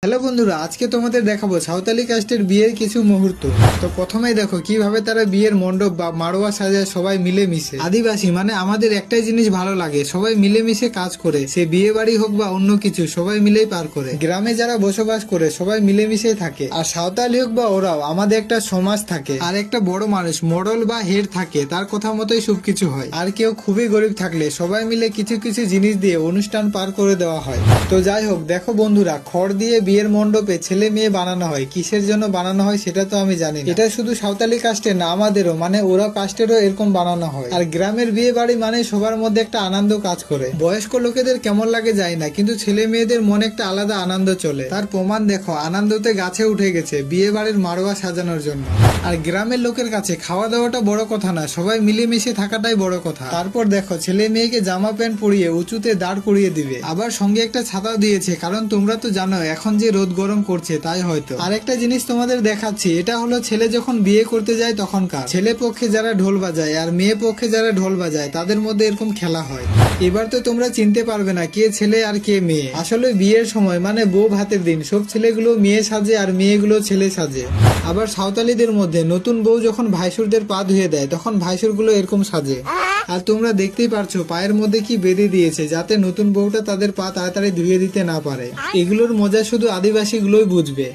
Hello বন্ধুরা, আজকে তোমাদের দেখাবো সাঁওতালি কাস্টের বিয়ের কিছু মুহূর্ত। তো প্রথমেই দেখো কিভাবে তারা বিয়ের মণ্ডপ বা মাড়োয়া সাজায় সবাই মিলেমিশে। আদিবাসী মানে আমাদের একটাই জিনিস ভালো লাগে, সবাই মিলেমিশে কাজ করে, সে বিয়ে বাড়ি হোক বা অন্য কিছু, সবাই মিলেই পার করে। গ্রামে যারা বসবাস করে সবাই মিলেমিশে থাকে। আর সাঁওতালি হোক বা ওরাও, আমাদের একটা সমাজ থাকে আর একটা বড় মানুষ মডল বা হেড থাকে, তার কথা মতোই সবকিছু হয়। আর কেউ খুবই গরিব থাকলে সবাই মিলে কিছু কিছু জিনিস দিয়ে অনুষ্ঠান পার করে দেওয়া হয়। তো যাই হোক, দেখো বন্ধুরা, খড় দিয়ে বিয়ের মণ্ডপে ছেলে মেয়ে বানানো হয়। কিসের জন্য বানানো হয় সেটা তো আমি জানি না। এটা শুধু সাঁওতালি কাস্টের না, আমাদেরও মানে ওরা কাস্টেরও এরকম বানানো হয়। আর গ্রামের বিয়ে বাড়ি মানে সবার মধ্যে একটা আনন্দ কাজ করে। বয়স্ক লোকেদের কেমন লাগে যায় না, কিন্তু ছেলে মেয়েদের মনে একটা আলাদা আনন্দ চলে। তার প্রমাণ দেখো, আনন্দতে গাছে উঠে গেছে বিয়ে বাড়ির মাড়োয়া সাজানোর জন্য। আর গ্রামের লোকের কাছে খাওয়া দাওয়াটা বড় কথা না, সবাই মিলেমিশে থাকাটাই বড় কথা। তারপর দেখো ছেলে মেয়েকে জামা প্যান্ট পরিয়ে উঁচুতে দাঁড় করিয়ে দিবে, আবার সঙ্গে একটা ছাতাও দিয়েছে, কারণ তোমরা তো জানো এখন যে রোদ গরম করছে তাই হয়তো। আরেকটা জিনিস তোমাদের দেখাচ্ছি, এটা হলো ছেলে যখন বিয়ে করতে যায় তখনকার। ছেলে পক্ষে যারা ঢোল বাজায় আর মেয়ে পক্ষে যারা ঢোল বাজায় তাদের মধ্যে এরকম খেলা হয়। এবার তো তোমরা চিনতে পারবে না কে ছেলে আর কে মেয়ে। আসলে বিয়ের সময় মানে বউ ভাতের দিন সব ছেলেগুলো মেয়ে সাজে আর মেয়েগুলো ছেলে সাজে। আবার সাঁওতালিদের মধ্যে নতুন বউ যখন ভাইসুরদের পা ধুয়ে দেয় তখন ভাইসুরগুলো এরকম সাজে। আর তোমরা দেখতেই পারছো পায়ের মধ্যে কি বেঁধে দিয়েছে, যাতে নতুন বউটা তাদের পা তাড়াতাড়ি ধুয়ে দিতে না পারে। এগুলোর মজা শুধু আদিবাসী গুলোই বুঝবে।